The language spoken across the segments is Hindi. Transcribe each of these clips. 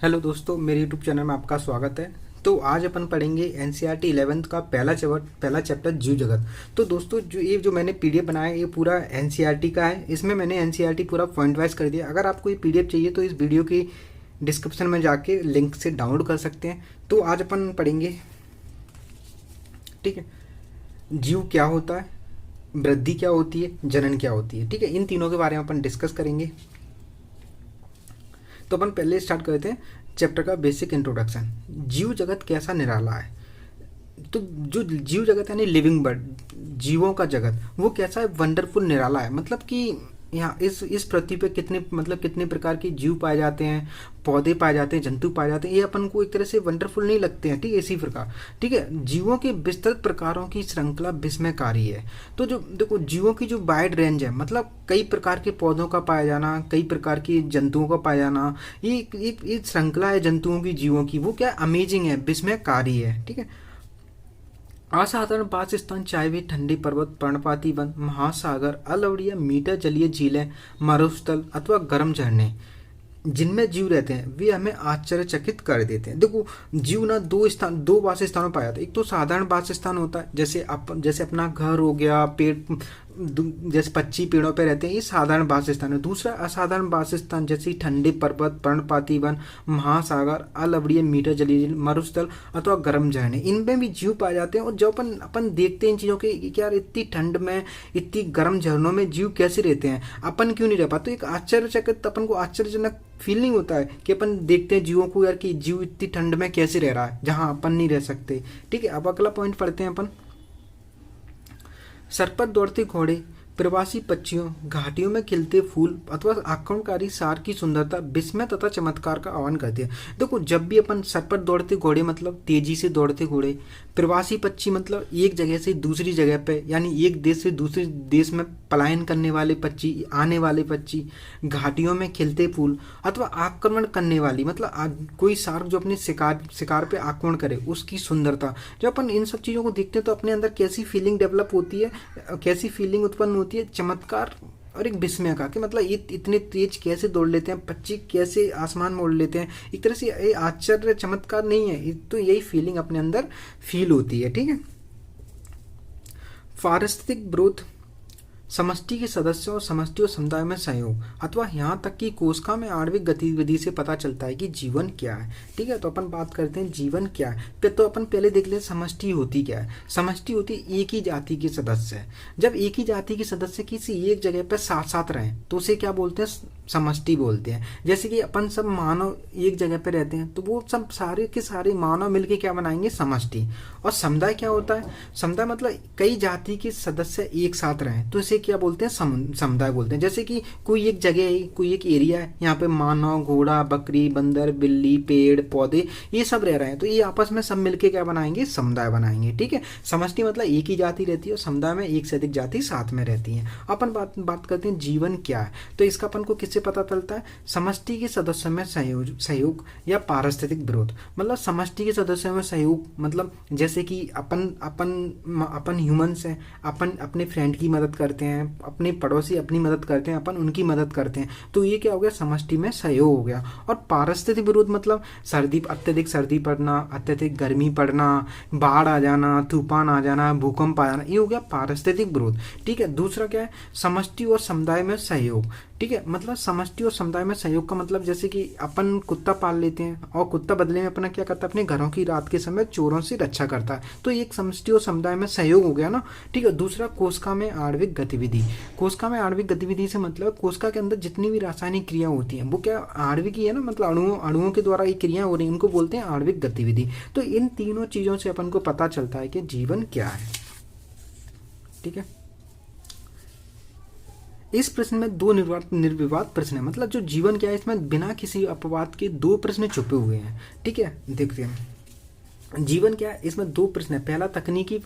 हेलो दोस्तों, मेरे यूट्यूब चैनल में आपका स्वागत है। तो आज अपन पढ़ेंगे एनसीईआरटी 11th का पहला चैप्टर जीव जगत। तो दोस्तों, जो मैंने पीडीएफ बनाया है ये पूरा एनसीईआरटी का है। इसमें मैंने एनसीईआरटी पूरा पॉइंट वाइज कर दिया। अगर आपको ये पीडीएफ चाहिए तो इस वीडियो की डिस्क्रिप्शन में जाके लिंक से डाउनलोड कर सकते हैं। तो आज अपन पढ़ेंगे, ठीक है, जीव क्या होता है, वृद्धि क्या होती है, जनन क्या होती है, ठीक है। इन तीनों के बारे में अपन डिस्कस करेंगे। तो अपन पहले स्टार्ट करते हैं चैप्टर का बेसिक इंट्रोडक्शन। जीव जगत कैसा निराला है। तो जो जीव जगत यानी लिविंग बर्ड, जीवों का जगत, वो कैसा है, वंडरफुल निराला है। मतलब कि यहाँ इस पृथ्वी पे कितने प्रकार के जीव पाए जाते हैं, पौधे पाए जाते हैं, जंतु पाए जाते हैं। ये अपन को एक तरह से वंडरफुल नहीं लगते हैं, ठीक है, इसी प्रकार, ठीक है। जीवों के विस्तृत प्रकारों की श्रृंखला विस्मयकारी है। तो जो देखो, जीवों की जो वाइड रेंज है, मतलब कई प्रकार के पौधों का पाया जाना, कई प्रकार के जंतुओं का पाया जाना, ये एक श्रृंखला है जंतुओं की, जीवों की, वो क्या अमेजिंग है, विस्मयकारी है, ठीक है। असाधारण वास स्थान चाहे वे ठंडे पर्वत, पर्णपाती वन, महासागर, अलवड़िया, मीठा जलीय झीलें, मरुस्थल अथवा गर्म झरने, जिनमें जीव रहते हैं वे हमें आश्चर्यचकित कर देते हैं। देखो, जीव ना दो वास स्थानों पाया जाता है। एक तो साधारण वास स्थान होता है, जैसे अपना घर हो गया, पेड़, जैसे पक्षी पेड़ों पे रहते हैं, ये साधारण वास स्थान है। दूसरा असाधारण वास स्थान जैसे ठंडे पर्वत, पर्णपाती वन, महासागर, अलवड़ीय, मीठा जलीय झील, मरुस्थल अथवा गर्म झरने, इनमें भी जीव पाए जाते हैं। और जब अपन देखते हैं इन चीज़ों के कि यार इतनी ठंड में, इतनी गर्म झरनों में जीव कैसे रहते हैं, अपन क्यों नहीं रह पाते। तो एक आश्चर्यचकित, अपन को आश्चर्यजनक फीलिंग होता है कि अपन देखते हैं जीवों को, यार कि जीव इतनी ठंड में कैसे रह रहा है जहां अपन नहीं रह सकते, ठीक है। अब अगला पॉइंट पढ़ते हैं अपन। सर पर दौड़ते घोड़े, प्रवासी पक्षियों, घाटियों में खिलते फूल अथवा आक्रमणकारी सार की सुंदरता विस्मय तथा चमत्कार का आह्वान करती है। देखो, जब भी अपन सर पर दौड़ते घोड़े मतलब तेजी से दौड़ते घोड़े, प्रवासी पक्षी मतलब एक जगह से दूसरी जगह पे, यानी एक देश से दूसरे देश में पलायन करने वाले पक्षी, आने वाले पक्षी, घाटियों में खिलते फूल अथवा आक्रमण करने वाली, मतलब कोई सार जो अपने शिकार पे आक्रमण करे, उसकी सुंदरता। जब अपन इन सब चीज़ों को देखते हैं तो अपने अंदर कैसी फीलिंग डेवलप होती है, कैसी फीलिंग उत्पन्न होती है, चमत्कार और एक विस्मय का, कि मतलब ये इतने तेज कैसे दौड़ लेते हैं, पक्षी कैसे आसमान में उड़ लेते हैं। एक तरह से ये आश्चर्य चमत्कार नहीं है, तो यही फीलिंग अपने अंदर फील होती है, ठीक है। पारिस्थितिक विरोध, समष्टि के सदस्यों और समष्टि और समुदाय में सहयोग, अथवा यहाँ तक कि कोशिका में आणविक गतिविधि से पता चलता है कि जीवन क्या है, ठीक है। तो अपन बात करते हैं जीवन क्या है। तो अपन पहले देख ले समष्टि होती क्या है। समष्टि होती एक ही जाति के सदस्य। जब एक ही जाति के सदस्य किसी एक जगह पर साथ साथ रहें तो उसे क्या बोलते हैं, समष्टि बोलते हैं। जैसे कि अपन सब मानव एक जगह पे रहते हैं तो वो सब सारे के सारे मानव मिलके क्या बनाएंगे, समष्टि। और समुदाय क्या होता है, समुदाय मतलब कई जाति के सदस्य एक साथ रहें तो इसे क्या बोलते हैं, समुदाय बोलते हैं। जैसे कि कोई एक जगह है, कोई एक एरिया है, यहाँ पे मानव, घोड़ा, बकरी, बंदर, बिल्ली, पेड़ पौधे ये सब रह रहे हैं, तो ये आपस में सब मिलके क्या बनाएंगे, समुदाय बनाएंगे, ठीक है। समष्टि मतलब एक ही जाति रहती है और समुदाय में एक से अधिक जाति साथ में रहती है। अपन बात करते हैं जीवन क्या है। तो इसका अपन को किससे पता चलता है, समष्टि के सदस्यों में सहयोग या पारिस्थितिक विरोध। मतलब समष्टि के सदस्यों में सहयोग मतलब जैसे कि अपन ह्यूमंस हैं, अपन अपने फ्रेंड की मदद करते हैं, अपने पड़ोसी अपनी मदद करते हैं, अपन उनकी मदद करते हैं, तो ये क्या हो गया, समष्टि में सहयोग हो गया। और पारिस्थितिक विरोध मतलब अत्यधिक सर्दी पड़ना, अत्यधिक गर्मी पड़ना, बाढ़ आ जाना, तूफान आ जाना, भूकंप आ जाना, ये हो गया पारिस्थितिक विरोध, ठीक है। दूसरा क्या है, समष्टि और समुदाय में सहयोग, ठीक है। मतलब समष्टि और समुदाय में सहयोग का मतलब जैसे कि अपन कुत्ता पाल लेते हैं और कुत्ता बदले में अपना क्या करता है, अपने घरों की रात के समय चोरों से रक्षा करता है, तो एक समष्टि और समुदाय में सहयोग हो गया ना, ठीक है। दूसरा कोशिका में आणविक गतिविधि। कोशिका में आणविक गतिविधि से मतलब कोशिका के अंदर जितनी भी रासायनिक क्रिया होती हैं वो क्या आणविक ही है ना, मतलब अणुओं के द्वारा ये क्रिया हो रही है, उनको बोलते हैं आणविक गतिविधि। तो इन तीनों चीजों से अपन को पता चलता है कि जीवन क्या है, ठीक है। इस प्रश्न में दो निर्विवाद प्रश्न है। मतलब जो जीवन क्या है इसमें बिना किसी अपवाद के दो प्रश्न छुपे हुए हैं, ठीक है। देखते हैं जीवन क्या है, इसमें दो प्रश्न है। पहला तकनीकी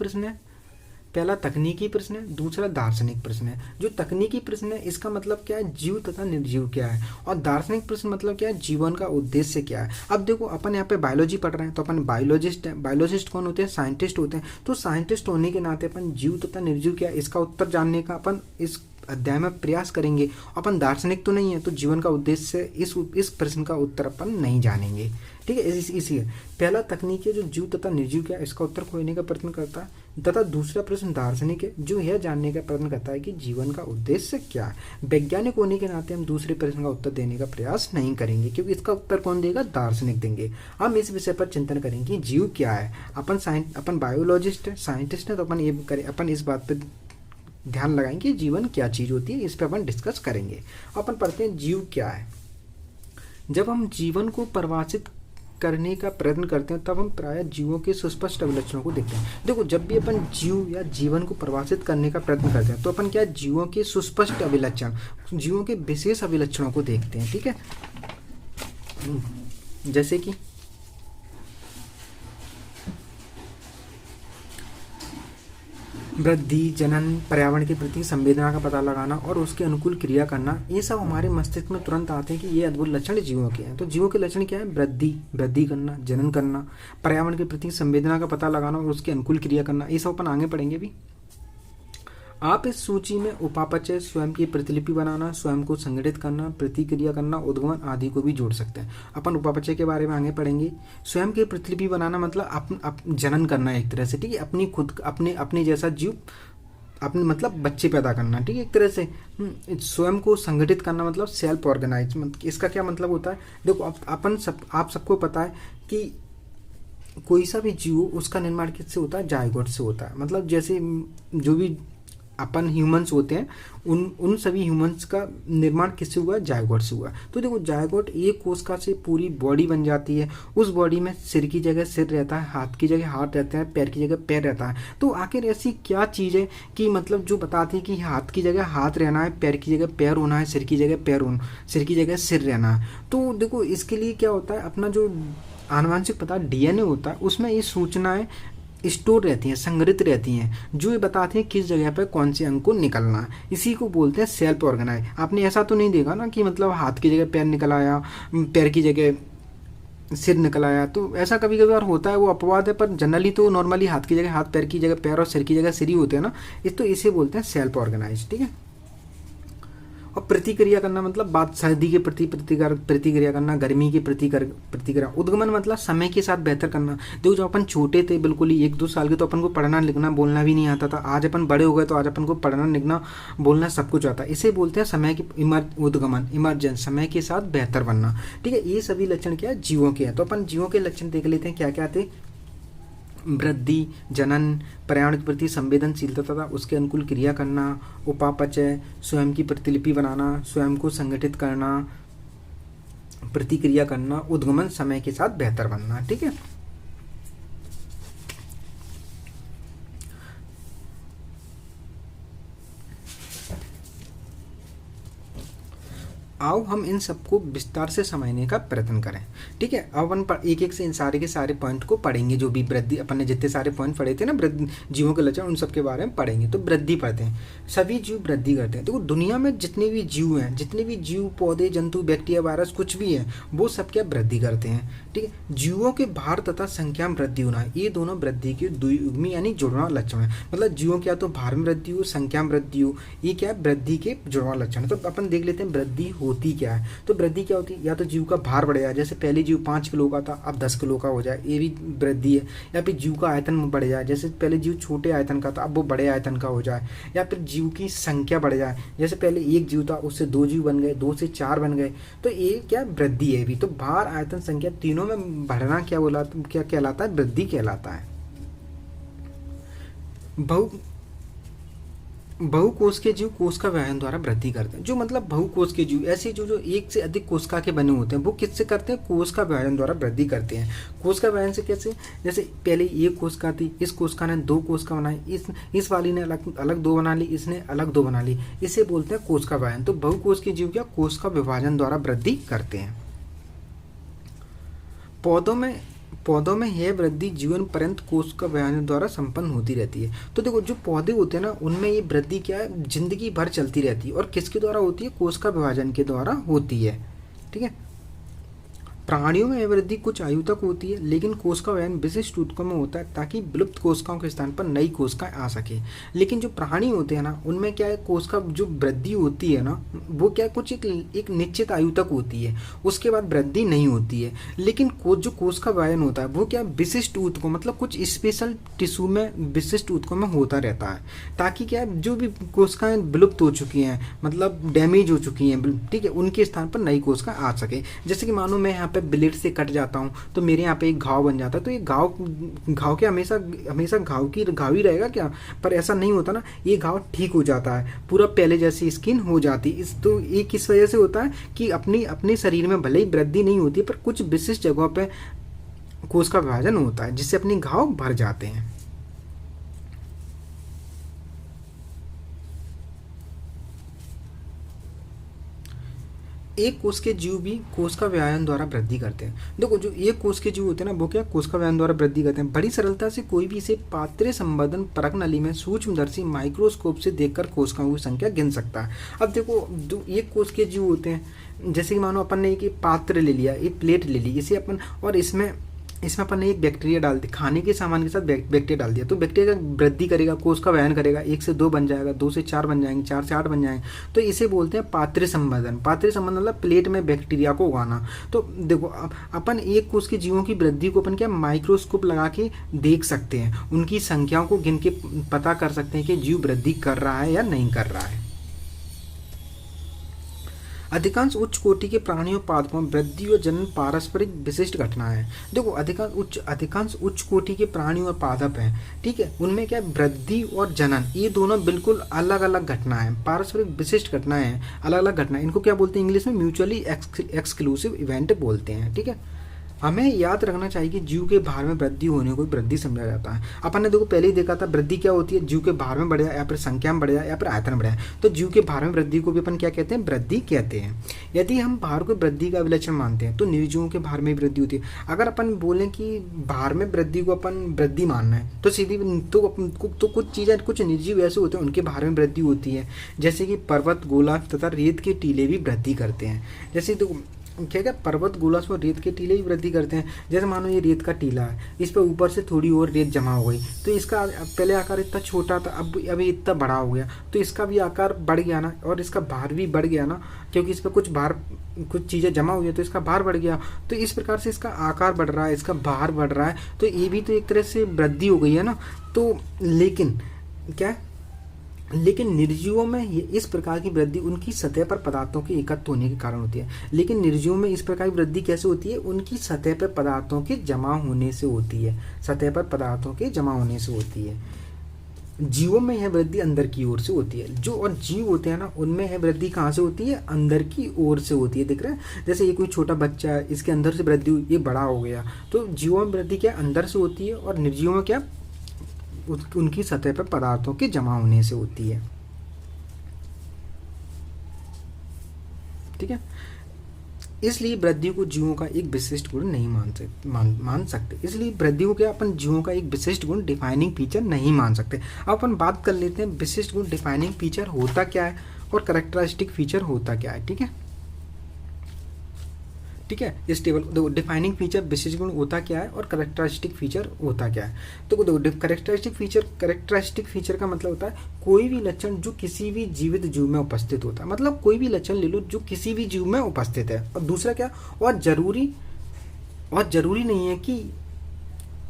प्रश्न है, दूसरा दार्शनिक प्रश्न है। जो तकनीकी प्रश्न है इसका मतलब क्या है, जीव तथा निर्जीव क्या है, और दार्शनिक प्रश्न मतलब क्या है, जीवन का उद्देश्य क्या है। अब देखो, अपन यहाँ पे बायोलॉजी पढ़ रहे हैं तो अपन बायोलॉजिस्ट हैं। बायोलॉजिस्ट कौन होते हैं, साइंटिस्ट होते हैं। तो साइंटिस्ट होने के नाते अपन जीव तथा निर्जीव क्या है इसका उत्तर जानने का अपन इस अध्याय में प्रयास करेंगे। अपन दार्शनिक तो नहीं है, तो जीवन का उद्देश्य इस प्रश्न का उत्तर अपन नहीं जानेंगे। ठीक है, इसी पहला तकनीक है जो जीव तथा निर्जीव क्या है इसका उत्तर खोजने का प्रयत्न करता है, तथा दूसरा प्रश्न दार्शनिक है जो यह जानने का प्रयत्न करता है कि जीवन का उद्देश्य क्या है। वैज्ञानिक होने के नाते हम दूसरे प्रश्न का उत्तर देने का प्रयास नहीं करेंगे, क्योंकि इसका उत्तर कौन देगा, दार्शनिक देंगे। हम इस विषय पर चिंतन करेंगे कि जीव क्या है। अपन बायोलॉजिस्ट है, साइंटिस्ट है, तो अपन इस बात पर ध्यान लगाएंगे कि जीवन क्या चीज होती है, इस पर अपन डिस्कस करेंगे। अपन पढ़ते हैं जीव क्या है। जब हम जीवन को परिभाषित करने का प्रयत्न करते हैं तब हम प्रायः जीवों के सुस्पष्ट अभिलक्षणों को देखते हैं। देखो, जब भी अपन जीव या जीवन को परिभाषित करने का प्रयत्न करते हैं तो अपन क्या, जीवों के सुस्पष्ट अभिलक्षण, जीवों के विशेष अभिलक्षणों को देखते हैं। ठीक है, जैसे कि वृद्धि, जनन, पर्यावरण के प्रति संवेदना का पता लगाना और उसके अनुकूल क्रिया करना, ये सब हमारे मस्तिष्क में तुरंत आते हैं कि ये अद्भुत लक्षण जीवों के हैं। तो जीवों के लक्षण क्या है, वृद्धि करना, जनन करना, पर्यावरण के प्रति संवेदना का पता लगाना और उसके अनुकूल क्रिया करना, ये सब अपन आगे पढ़ेंगे भी। आप इस सूची में उपापचय, स्वयं की प्रतिलिपि बनाना, स्वयं को संगठित करना, प्रतिक्रिया करना, उद्गमन आदि को भी जोड़ सकते हैं। अपन उपापचय के बारे में आगे पढ़ेंगे। स्वयं की प्रतिलिपि बनाना मतलब जनन करना एक तरह से। ठीक है, अपने जैसा जीव, अपने मतलब बच्चे पैदा करना। ठीक है, एक तरह से स्वयं को संगठित करना मतलब सेल्फ ऑर्गेनाइज। इसका क्या मतलब होता है, देखो आप सबको पता है कि कोई सा भी जीव उसका निर्माण किससे होता है, जायगोट से होता है। मतलब जैसे जो भी अपन ह्यूमंस होते हैं उन सभी ह्यूमंस का निर्माण किससे हुआ है, जायगोट से हुआ। तो देखो, जायगोट एक कोशिका से पूरी बॉडी बन जाती है। उस बॉडी में सिर की जगह सिर रहता है, हाथ की जगह हाथ रहता है, पैर की जगह पैर रहता है। तो आखिर ऐसी क्या चीज़ है कि मतलब जो बताती है कि हाथ की जगह हाथ रहना है, पैर की जगह पैर होना है, सिर की जगह सिर रहना है। तो देखो, इसके लिए क्या होता है, अपना जो आनुवंशिक पदार्थ डीएनए होता है उसमें ये सूचनाएं स्टोर रहती हैं, संग्रहित रहती हैं, जो ये बताते हैं किस जगह पर कौन से अंग को निकलना है। इसी को बोलते हैं सेल्फ ऑर्गेनाइज। आपने ऐसा तो नहीं देखा ना कि मतलब हाथ की जगह पैर निकल आया, पैर की जगह सिर निकल आया। तो ऐसा कभी कभी होता है, वो अपवाद है, पर जनरली तो नॉर्मली हाथ की जगह हाथ, पैर की जगह पैर और सिर की जगह सिर ही होते हैं ना। तो इसे बोलते हैं सेल्फ ऑर्गेनाइज। ठीक है, और प्रतिक्रिया करना मतलब बात सर्दी के प्रति प्रतिक्रिया करना, गर्मी के प्रति प्रतिक्रिया। उद्गमन मतलब समय के साथ बेहतर करना। देखो, जब अपन छोटे थे बिल्कुल ही 1-2 साल के, तो अपन को पढ़ना लिखना बोलना भी नहीं आता था। आज अपन बड़े हो गए तो आज अपन को पढ़ना लिखना बोलना सब कुछ आता है। इसे बोलते हैं समय के उद्गमन, इमर्जेंस, समय के साथ बेहतर बनना। ठीक है, ये सभी लक्षण क्या है, जीवों के हैं। तो अपन जीवों के लक्षण देख लेते हैं क्या क्या थे। वृद्धि, जनन, पर्यावरण के प्रति संवेदनशीलता तथा उसके अनुकूल क्रिया करना, उपापचय, स्वयं की प्रतिलिपि बनाना, स्वयं को संगठित करना, प्रतिक्रिया करना, उद्गमन, समय के साथ बेहतर बनना। ठीक है, आओ हम इन सबको विस्तार से समझने का प्रयत्न करें। ठीक है, अब अपन एक एक से इन सारे के सारे पॉइंट को पढ़ेंगे। जो भी वृद्धि, अपन ने जितने सारे पॉइंट पढ़े थे ना वृद्धि, जीवों के लक्षण, उन सब के बारे में पढ़ेंगे। तो वृद्धि पढ़ते हैं। सभी जीव वृद्धि करते हैं। देखो, दुनिया में जितने भी जीव हैं, जितने भी जीव, पौधे, जंतु, बैक्टीरिया, वायरस, कुछ भी है, वो सब क्या वृद्धि करते हैं। ठीक है, जीवों के भार तथा संख्या में वृद्धि होना, ये दोनों वृद्धि के द्वियुग्मी यानी जुड़वां लक्षण है। मतलब जीवों के या तो भार में वृद्धि हो, संख्या में वृद्धि हो, ये क्या है, वृद्धि के जुड़वां लक्षण है। तो अपन देख लेते हैं वृद्धि होती क्या है। तो वृद्धि क्या होती है, या तो जीव का भार बढ़ जाए, जैसे पहले जीव 5 किलो का था अब 10 किलो का हो जाए, ये भी वृद्धि है। या फिर जीव का आयतन बढ़ जाए, जैसे पहले जीव छोटे आयतन का था अब वो बड़े आयतन का हो जाए। या फिर जीव की संख्या बढ़ जाए, जैसे पहले 1 जीव था उससे 2 जीव बन गए, 2 से 4 बन गए। तो ये क्या वृद्धि है भी। तो भार, आयतन, संख्या तीनों में बढ़ना क्या कहलाता है, वृद्धि कहलाता है। बहुकोश के जीव कोशिका विभाजन द्वारा वृद्धि करते हैं। जो मतलब बहुकोश के जीव, ऐसे जो एक से अधिक कोशिका के बने होते हैं, वो किससे करते हैं, कोशिका विभाजन द्वारा वृद्धि करते हैं। कोशिका विभाजन से कैसे, जैसे पहले एक कोशिका थी, इस कोशिका ने 2 कोशिका बनाई, इस वाली ने अलग 2 बना ली, इसने अलग 2 बना ली, इसे बोलते हैं कोशिका विभाजन। तो बहुकोश के जीव क्या कोशिका विभाजन द्वारा वृद्धि करते हैं। पौधों में यह वृद्धि जीवन पर्यंत कोशिका विभाजन द्वारा संपन्न होती रहती है। तो देखो, जो पौधे होते हैं ना, उनमें ये वृद्धि क्या है, जिंदगी भर चलती रहती है। और किसके द्वारा होती है, कोशिका विभाजन के द्वारा होती है। ठीक है, प्राणियों में यह वृद्धि कुछ आयु तक होती है, लेकिन कोशिका व्ययन विशिष्ट ऊतकों में होता है ताकि विलुप्त कोशिकाओं के स्थान पर नई कोशिकाएं आ सके। लेकिन जो प्राणी होते हैं ना, उनमें क्या है, कोशिका जो वृद्धि होती है ना, वो क्या है, कुछ एक निश्चित आयु तक होती है, उसके बाद वृद्धि नहीं होती है। लेकिन जो कोशिका व्ययन होता है वो क्या है, विशिष्ट ऊतकों मतलब कुछ स्पेशल टिश्यू में, विशिष्ट ऊतकों में होता रहता है, ताकि क्या है, जो भी कोशिकाएं विलुप्त हो चुकी हैं, मतलब डैमेज हो चुकी हैं, ठीक है, उनके स्थान पर नई कोशिका आ सके। जैसे कि मानो मैं यहाँ पे ब्लेड से कट जाता हूँ तो मेरे यहाँ पे एक घाव बन जाता है, तो ये घाव क्या हमेशा हमेशा घाव ही रहेगा क्या? पर ऐसा नहीं होता ना, ये घाव ठीक हो जाता है, पूरा पहले जैसी स्किन हो जाती है। तो ये किस वजह से होता है कि अपने शरीर में भले ही वृद्धि नहीं होती पर कुछ विशिष्ट जगहों पे कोशिका विभाजन होता है, जिससे अपने घाव भर जाते हैं। एक कोष के जीव भी कोशिका व्यायाम द्वारा वृद्धि करते हैं। देखो, जो एक कोष के जीव होते हैं ना, वो क्या कोशिका व्यायाम द्वारा वृद्धि करते हैं। बड़ी सरलता से कोई भी इसे पात्रे संवर्धन परख नली में सूक्ष्मदर्शी माइक्रोस्कोप से देखकर कोशिकाओं की संख्या गिन सकता है। अब देखो, जो एक कोष के जीव होते हैं, जैसे कि मानो अपन ने एक पात्र ले लिया, एक प्लेट ले ली, इसे अपन, और इसमें अपन ने एक बैक्टीरिया डाल दी, खाने के सामान के साथ बैक्टीरिया डाल दिया, तो बैक्टीरिया वृद्धि करेगा, कोष का व्ययन करेगा, 1 से 2 बन जाएगा, 2 से 4 बन जाएंगे, 4 से 8 बन जाएंगे। तो इसे बोलते हैं पात्रे संवर्धन। पात्रे संवर्धन मतलब प्लेट में बैक्टीरिया को उगाना। तो देखो, अपन एक कोष के जीवों की वृद्धि को अपन क्या माइक्रोस्कोप लगा के देख सकते हैं, उनकी संख्याओं को गिन के पता कर सकते हैं कि जीव वृद्धि कर रहा है या नहीं कर रहा है। अधिकांश उच्च कोटि के प्राणियों पादपों में वृद्धि और जनन पारस्परिक विशिष्ट घटना है। देखो, अधिकांश उच्च कोटि के प्राणी और पादप हैं, ठीक है, उनमें क्या वृद्धि और जनन ये दोनों बिल्कुल अलग अलग घटना है, पारस्परिक विशिष्ट घटनाएं हैं, अलग अलग घटना। इनको क्या बोलते हैं इंग्लिश में? म्यूचुअली एक्सक्लूसिव इवेंट बोलते हैं, ठीक है। हमें याद रखना चाहिए कि जीव के भार में वृद्धि होने को वृद्धि समझा जाता है। अपन ने देखो पहले ही देखा था, वृद्धि क्या होती है, जीव के भार में बढ़ जाए या फिर संख्या में बढ़ जाए या फिर आयतन बढ़ जाए। तो जीव के भार में वृद्धि को भी अपन क्या कहते हैं? वृद्धि कहते हैं। यदि हम भार को वृद्धि का विलक्षण मानते हैं तो निर्जीवों के भार में वृद्धि होती है। अगर अपन बोलें कि भार में वृद्धि को अपन वृद्धि मानना है तो सीधी तो कुछ चीज़ें, कुछ निर्जीव ऐसे होते हैं उनके भार में वृद्धि होती है, जैसे कि पर्वत, गोला तथा रेत के टीले भी वृद्धि करते हैं। जैसे तो क्या पर्वत, गोला और रेत के टीले ही वृद्धि करते हैं। जैसे मानो ये रेत का टीला है, इस पर ऊपर से थोड़ी और रेत जमा हो गई, तो इसका पहले आकार इतना छोटा था, अभी इतना बड़ा हो गया, तो इसका भी आकार बढ़ गया ना, और इसका भार भी बढ़ गया ना, क्योंकि इस पर कुछ चीज़ें जमा हुई है तो इसका भार बढ़ गया। तो इस प्रकार से इसका आकार बढ़ रहा है, इसका भार बढ़ रहा है, तो ये भी तो एक तरह से वृद्धि हो गई है ना। तो लेकिन निर्जीवों में इस प्रकार की वृद्धि उनकी सतह पर पदार्थों के एकत्र होने के कारण होती है। लेकिन निर्जीवों में इस प्रकार की वृद्धि कैसे होती है? उनकी सतह पर पदार्थों के जमा होने से होती है, सतह पर पदार्थों के जमा होने से होती है। जीवों में यह वृद्धि अंदर की ओर से होती है। जो और जीव होते हैं ना, उनमें यह वृद्धि कहाँ से होती है? अंदर की ओर से होती है। दिख रहा है, जैसे ये कोई छोटा बच्चा है, इसके अंदर से वृद्धि हुई, ये बड़ा हो गया। तो जीवों में वृद्धि क्या अंदर से होती है, और निर्जीवों में क्या उनकी सतह पर पदार्थों के जमा होने से होती है। ठीक है, इसलिए वृद्धि को जीवों का एक विशिष्ट गुण नहीं मान सकते। इसलिए वृद्धि को क्या अपन जीवों का एक विशिष्ट गुण, डिफाइनिंग फीचर नहीं मान सकते। अब अपन बात कर लेते हैं विशिष्ट गुण, डिफाइनिंग फीचर होता क्या है और कैरेक्टरिस्टिक फीचर होता क्या है। ठीक है, इस टेबल देखो, डिफाइनिंग फीचर विशिष्ट गुण होता क्या है और कैरेक्टरिस्टिक फीचर होता क्या है। तो देखो, कैरेक्टरिस्टिक फीचर का मतलब होता है कोई भी लक्षण जो किसी भी जीवित जीव में उपस्थित होता है। मतलब कोई भी लक्षण ले लो जो किसी भी जीव में उपस्थित है। और दूसरा क्या, और जरूरी नहीं है कि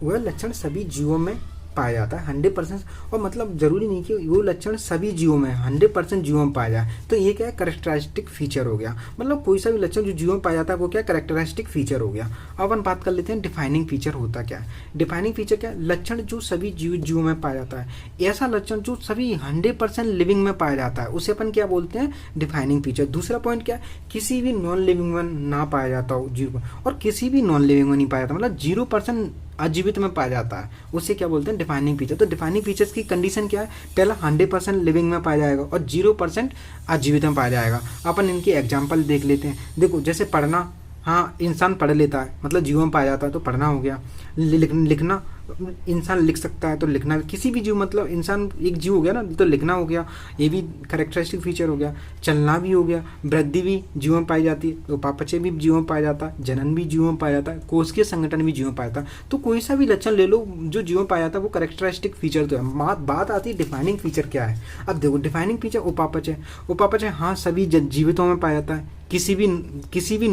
वह लक्षण सभी जीवों में पाया जाता है 100%, और मतलब जरूरी नहीं कि वो लक्षण सभी जीवों में 100% जीवों में पाया जाए। तो ये क्या है? कैरेक्टरिस्टिक फीचर हो गया। मतलब कोई सा भी लक्षण जो जीवों में पाया जाता है वो क्या कैरेक्टरिस्टिक फीचर हो गया। अब अपन बात कर लेते हैं डिफाइनिंग फीचर होता क्या है। डिफाइनिंग फीचर क्या है? लक्षण जो सभी जीवों में पाया जाता है। ऐसा लक्षण जो सभी 100% लिविंग में पाया जाता है उसे अपन क्या बोलते हैं? Defining feature. दूसरा पॉइंट क्या है? किसी भी नॉन लिविंग में ना पाया जाता हो जीव, और किसी भी नॉन लिविंग में नहीं पाया जाता, मतलब 0% अजीवित में पाया जाता है, उसे क्या बोलते हैं? Defining feature. तो डिफाइनिंग फीचर्स की कंडीशन क्या है? पहला 100% लिविंग में पाया जाएगा और 0% अजीवित में पाया जाएगा। अपन इनके एग्जाम्पल देख लेते हैं। देखो, जैसे पढ़ना, हाँ इंसान पढ़ लेता है, मतलब जीवों में पाया जाता है तो पढ़ना हो गया। लिखना इंसान लिख सकता है तो लिखना भी, किसी भी जीव, मतलब इंसान एक जीव हो गया ना, तो लिखना हो गया, ये भी करेक्टरिस्टिक फीचर हो गया। चलना भी हो गया, वृद्धि भी जीवों में पाई जाती है, उपापचय भी जीवों में पाया जाता है, जनन भी जीवों में पाया जाता है, कोशिकीय संगठन भी जीवों में पाया जाता है। तो कोई सा भी लक्षण ले लो जो जीवों में पाया जाता है वो करेक्टरिस्टिक फीचर तो है। बात आती है डिफाइनिंग फीचर क्या है। अब देखो डिफाइनिंग फीचर उपापचय, उपापचय हाँ सभी जीवितों में पाया जाता है, किसी भी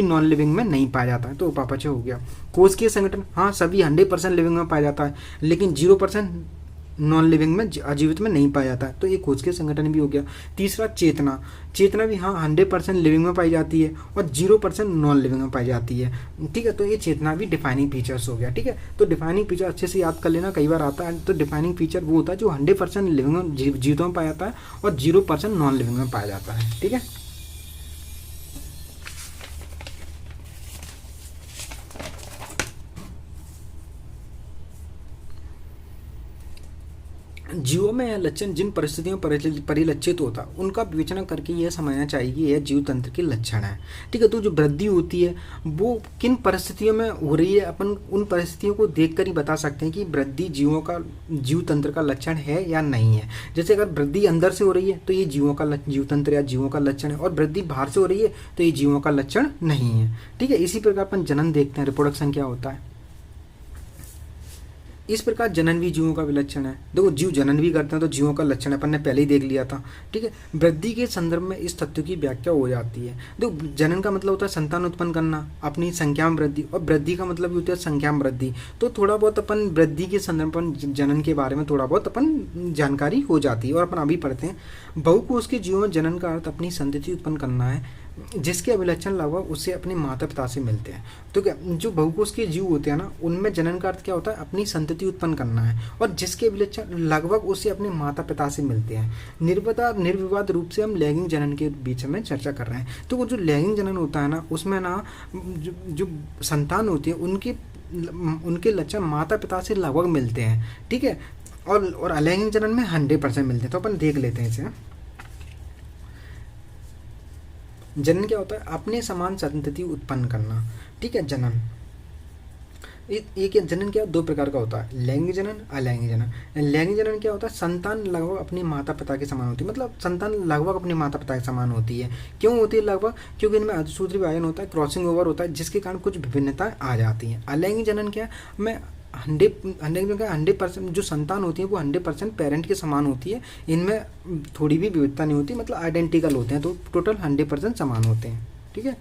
नॉन लिविंग में नहीं पाया जाता है, तो उपापचय हो गया। कोशिकीय संगठन हाँ सभी 100% लिविंग में पाया जाता है, लेकिन 0% नॉन लिविंग में, अजीवित में नहीं पाया जाता है, तो ये कोशिकीय संगठन भी हो गया। तीसरा चेतना, चेतना भी हाँ 100% लिविंग में पाई जाती है और 0% नॉन लिविंग में पाई जाती है, ठीक है। तो ये चेतना भी डिफाइनिंग फीचर्स हो गया, ठीक है। तो डिफाइनिंग फीचर अच्छे से याद कर लेना, कई बार आता है। तो डिफाइनिंग फीचर वो होता है जो 100% लिविंग में, जीवितों में पाया जाता है और 0% नॉन लिविंग में पाया जाता है, ठीक है। जीवों में यह लक्षण जिन परिस्थितियों में परिलक्षित होता उनका विवेचना करके यह समझना चाहिए कि यह जीव तंत्र के लक्षण है, ठीक है। तो जो वृद्धि होती है वो किन परिस्थितियों में हो रही है, अपन उन परिस्थितियों को देखकर ही बता सकते हैं कि वृद्धि जीव तंत्र का लक्षण है या नहीं है। जैसे अगर वृद्धि अंदर से हो रही है तो ये जीव तंत्र या जीवों का लक्षण है, और वृद्धि बाहर से हो रही है तो ये जीवों का लक्षण नहीं है, ठीक है। इसी प्रकार अपन जनन देखते हैं, रिप्रोडक्शन क्या होता है। इस प्रकार जनन भी जीवों का विलक्षण है। देखो जीव जनन भी करते हैं तो जीवों का लक्षण अपन ने पहले ही देख लिया था, ठीक है। वृद्धि के संदर्भ में इस तथ्य की व्याख्या हो जाती है। देखो जनन का मतलब होता है संतान उत्पन्न करना, अपनी संख्या में वृद्धि, और वृद्धि का मतलब होता है संख्या में वृद्धि। तो थोड़ा बहुत अपन वृद्धि के संदर्भ में जनन के बारे में थोड़ा बहुत अपन जानकारी हो जाती है, और अपन अभी पढ़ते हैं। बहुकोष के जीवों में जनन का अर्थ अपनी संतति उत्पन्न करना है, जिसके अभिलक्षण लगभग उससे अपने माता पिता से मिलते हैं। तो क्या जो बहुकोष के जीव होते हैं ना, उनमें जनन का अर्थ क्या होता है, अपनी संतति उत्पन्न करना है, और जिसके अभिलक्षण लगभग उससे अपने माता पिता से मिलते हैं। निर्विवाद रूप से हम लैंगिक जनन के बीच में चर्चा कर रहे हैं। तो वो जो लैंगिक जनन होता है ना, उसमें ना जो संतान होती है उनके लक्षण माता पिता से लगभग मिलते हैं, ठीक है। और अलैंगिक जनन में 100% मिलते हैं। तो अपन देख लेते हैं इसे। जनन क्या होता है, अपने समान संतति उत्पन्न करना, ठीक है। जनन एक जनन क्या दो प्रकार का होता है, लैंगिक जनन, अलैंगिक जनन। लैंगिक जनन क्या होता है, संतान लगभग अपने माता पिता के समान होती है, मतलब संतान लगभग अपने माता पिता के समान होती है। क्यों होती है लगभग, क्योंकि इनमें अर्धसूत्री विभाजन होता है, क्रॉसिंग ओवर होता है, जिसके कारण कुछ विभिन्नताएं आ जाती हैं। अलैंगिक जनन क्या है, मैं 100% जो संतान होती है वो 100% पेरेंट के समान होती है, इनमें थोड़ी भी विविधता नहीं होती, मतलब आइडेंटिकल होते हैं, तो टोटल 100% समान होते हैं, ठीक है।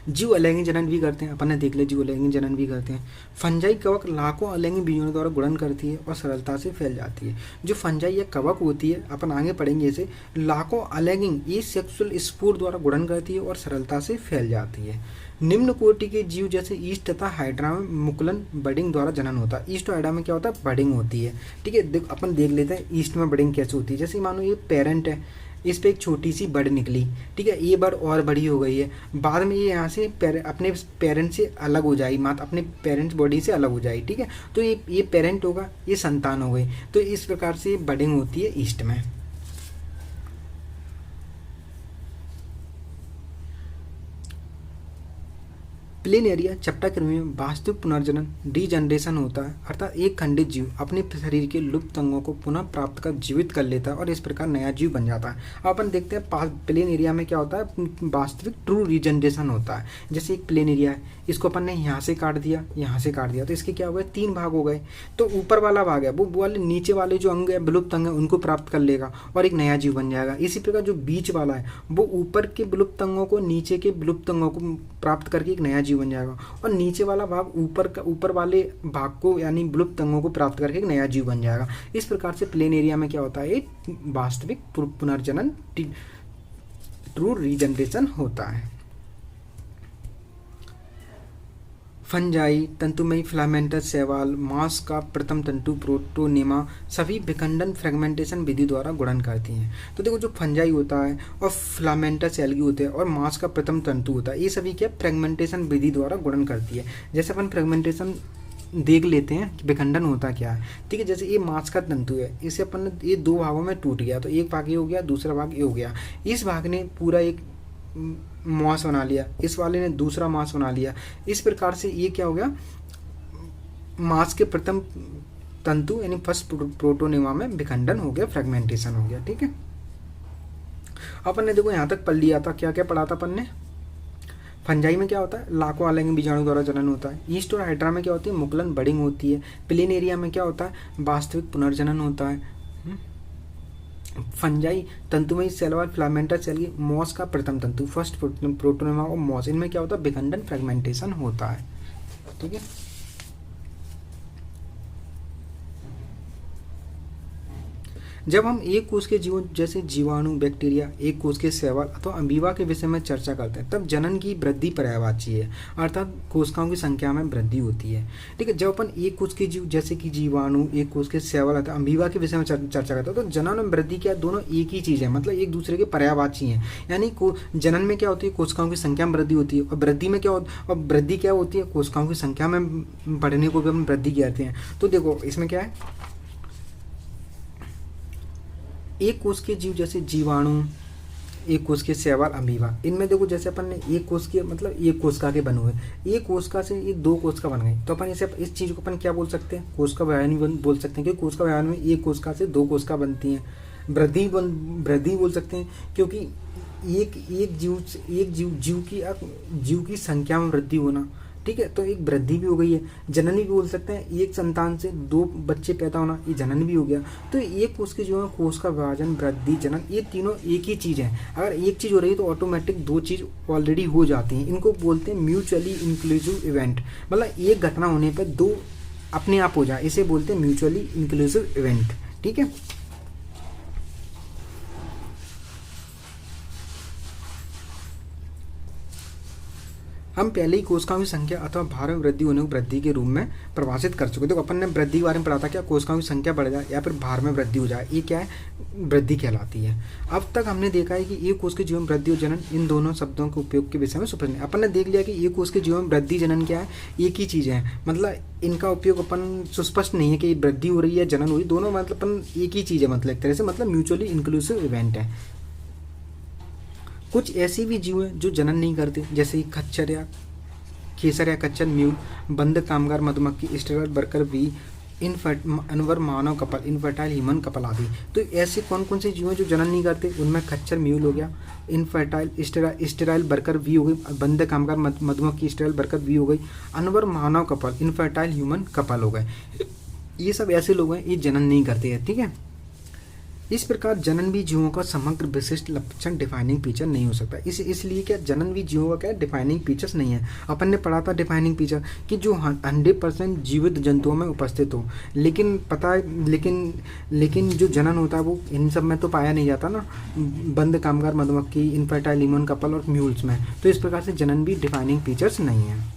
जीव अलैंगिक जनन भी करते हैं, अपन ने देख लिया जीव अलैंगिक जनन भी करते हैं। फंजाई कवक लाखों अलैंगिक बीजों द्वारा गुणन करती है और सरलता से फैल जाती है। जो फंजाई या कवक होती है, अपन आगे पढ़ेंगे इसे, लाखों अलैंगिक ये सेक्सुअल स्पोर द्वारा गुणन करती है और सरलता से फैल जाती है। निम्न कोटि के जीव जैसे ईस्ट तथा हाइड्रा में मुकुलन बडिंग द्वारा जनन होता है। ईस्ट और हाइड्रा में क्या होता है, बडिंग होती है, ठीक है। अपन देख लेते हैं ईस्ट में बडिंग कैसे होती है। जैसे मानो ये पेरेंट है, इस पे एक छोटी सी बड़ निकली, ठीक है, ये बड़ और बड़ी हो गई है, बाद में ये यहाँ से अपने पेरेंट से अलग हो जाएगी, माता अपने पेरेंट्स बॉडी से अलग हो जाएगी, ठीक है। तो ये पेरेंट होगा, ये संतान हो गई। तो इस प्रकार से बडिंग होती है ईस्ट में। प्लेन एरिया चपटा कृमि में वास्तविक पुनर्जनन रीजनरेशन होता है, अर्थात एक खंडित जीव अपने शरीर के लुप्त अंगों को पुनः प्राप्त कर जीवित कर लेता है और इस प्रकार नया जीव बन जाता है। अब अपन देखते हैं प्लेन एरिया में क्या होता है, वास्तविक ट्रू रीजनरेशन होता है। जैसे एक प्लेन एरिया है, इसको अपन ने यहाँ से काट दिया, यहाँ से काट दिया, तो इसके क्या हो गए, 3 भाग हो गए। तो ऊपर वाला भाग है वो वाले नीचे वाले जो अंग है, विलुप्त अंग है, उनको प्राप्त कर लेगा और एक नया जीव बन जाएगा। इसी प्रकार जो बीच वाला है वो ऊपर के विलुप्त अंगों को नीचे के विलुप्त अंगों को प्राप्त करके एक नया जीव बन जाएगा, और नीचे वाला भाग ऊपर वाले भाग को यानी विलुप्त अंगों को प्राप्त करके एक नया जीव बन जाएगा। इस प्रकार से प्लेन एरिया में क्या होता है, एक वास्तविक पुनर्जनन ट्रू रीजनरेशन होता है। फंजाई, तंतुमयी फिलामेंटस शैवाल, मांस का प्रथम तंतु प्रोटोनेमा सभी विखंडन फ्रेगमेंटेशन विधि द्वारा गुणन करती हैं। तो देखो जो फंजाई होता है और फिलामेंटस एल्गी होते हैं और मांस का प्रथम तंतु होता है, ये सभी क्या फ्रेगमेंटेशन विधि द्वारा गुणन करती है। जैसे अपन फ्रेगमेंटेशन देख लेते हैं कि विखंडन होता क्या है, ठीक है। जैसे ये मांस का तंतु है, इसे अपन ये 2 भागों में टूट गया, तो एक भाग ये हो गया, दूसरा भाग ये हो गया। इस भाग ने पूरा एक मांस बना लिया, इस वाले ने दूसरा मांस बना लिया। इस प्रकार से ये क्या हो गया, मास के प्रथम तंतु यानी फर्स्ट प्रोटोनेमा में विखंडन हो गया, फ्रेगमेंटेशन हो गया। ठीक है, अपन ने देखो यहाँ तक पढ़ लिया था, क्या क्या पढ़ा था अपन ने। फंजाई में क्या होता है, लाखों अलग बीजाणु द्वारा जनन होता है। ईस्ट और हाइड्रा में क्या होती है, मुकुलन बडिंग होती है। प्लेनेरिया में क्या होता है, वास्तविक पुनर्जनन होता है। फंजाई तंतुमयी सेल और फिलामेंटस सेल की मॉस का प्रथम तंतु फर्स्ट प्रोटोनेमा और मॉस, इनमें क्या होता है, विखंडन फ्रेगमेंटेशन होता है। ठीक है, जब हम एक कोष के जीवों जैसे जीवाणु, बैक्टीरिया, एक कोष के शैवाल अथवा अमीबा के विषय में चर्चा करते हैं, तब जनन की वृद्धि पर्यायवाची है, अर्थात कोशिकाओं की संख्या में वृद्धि होती है। ठीक है, जब अपन एक कोष के जीव जैसे कि जीवाणु, एक कोष के शैवाल अथवा अमीबा के विषय में चर्चा करते हैं, तो जनन और वृद्धि क्या दोनों एक ही चीज़ है, मतलब एक दूसरे के पर्यायवाची हैं। यानी जनन में क्या होती है, कोशिकाओं की संख्या में वृद्धि होती है, और वृद्धि में क्या और वृद्धि क्या होती है, कोशिकाओं की संख्या में बढ़ने को भी हम वृद्धि कहते हैं। तो देखो इसमें क्या है, एक कोष के जीव जैसे जीवाणु, एक कोष के शैवाल, अमीबा, इनमें देखो जैसे अपन ने एक कोष के मतलब एक कोशिका के बने हुए, एक कोशिका से एक दो कोशिका बन गई, तो अपन इसे इस चीज़ को अपन क्या बोल सकते हैं, कोशिका व्यवहार बोल सकते हैं, क्योंकि कोशिका व्यवहार में एक कोशिका से दो कोशिका बनती हैं। वृद्धि बोल सकते हैं, क्योंकि एक जीव की संख्या में वृद्धि होना। ठीक है, तो एक वृद्धि भी हो गई है। जनन भी बोल सकते हैं, एक संतान से दो बच्चे पैदा होना, ये जनन भी हो गया। तो एक कोष के जो है कोष का विभाजन, वृद्धि, जनन, ये तीनों एक ही चीज़ है। अगर एक चीज़ हो रही है तो ऑटोमेटिक दो चीज़ ऑलरेडी हो जाती हैं। इनको बोलते हैं म्यूचुअली इंक्लूसिव इवेंट, मतलब एक घटना होने पर दो अपने आप हो जाए, इसे बोलते हैं म्यूचुअली इंक्लूसिव इवेंट। ठीक है, हम पहले ही कोशिकाओं की संख्या अथवा भार में वृद्धि होने को वृद्धि के रूप में परिभाषित कर चुके। तो अपन ने वृद्धि के बारे में पढ़ा था, क्या कोशिकाओं की संख्या बढ़ जाए या फिर भार में वृद्धि हो जाए, ये क्या है, वृद्धि कहलाती है। अब तक हमने देखा है कि एक कोष के जीवन में वृद्धि और जनन, इन दोनों शब्दों के उपयोग के विषय में सुप्रसिद्ध। अपन ने देख लिया कि एक कोष के जीवन में वृद्धि जनन क्या है, एक ही चीज़ है, मतलब इनका उपयोग अपन सुस्पष्ट नहीं है कि वृद्धि हो रही है जनन हो रही, दोनों मतलब अपन एक ही चीज़ है, मतलब एक तरह से मतलब म्यूचुअली इंक्लूसिव इवेंट है। कुछ ऐसे भी जीव हैं जो जनन नहीं करते, जैसे खच्चर या केसर या कच्चर, म्यूल, बंद कामगार मधुमक्खी, स्टेरॉइड वर्कर बी, अनवर मानव कपल, इनफर्टाइल ह्यूमन कपल आदि। तो ऐसे कौन कौन से जीव हैं जो जनन नहीं करते, उनमें खच्चर म्यूल हो गया, इनफर्टाइल स्टेराइल वर्कर वी हो गई, बंद कामगार मधुमक्खी स्टेराइल वर्कर वी हो गई, अनवर मानव कपल, इनफर्टाइल ह्यूमन कपल हो गए। ये सब ऐसे लोग हैं ये जनन नहीं करते हैं। ठीक है, इस प्रकार जनन भी जीवों का समग्र विशिष्ट लक्षण डिफाइनिंग फीचर नहीं हो सकता। इसलिए क्या जनन भी जीवों का क्या डिफाइनिंग फीचर्स नहीं है। अपन ने पढ़ा था डिफाइनिंग फीचर कि जो 100% जीवित जंतुओं में उपस्थित हो, लेकिन पता है लेकिन जो जनन होता है वो इन सब में तो पाया नहीं जाता ना, बंद कामगार मधुमक्खी, इनफर्टाइल ह्यूमन कपल और म्यूल्स में। तो इस प्रकार से जनन भी डिफाइनिंग फीचर्स नहीं है।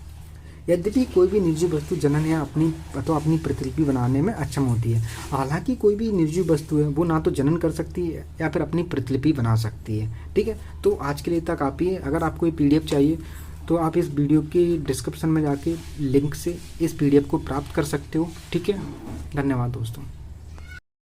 यद्यपि कोई भी निर्जीव वस्तु जनन या अपनी प्रतिलिपि बनाने में अक्षम होती है। हालांकि कोई भी निर्जीव वस्तु है वो ना तो जनन कर सकती है या फिर अपनी प्रतिलिपि बना सकती है। ठीक है, तो आज के लिए इतना काफ़ी है। अगर आपको ये PDF चाहिए तो आप इस वीडियो के डिस्क्रिप्शन में जाके लिंक से इस PDF को प्राप्त कर सकते हो। ठीक है, धन्यवाद दोस्तों।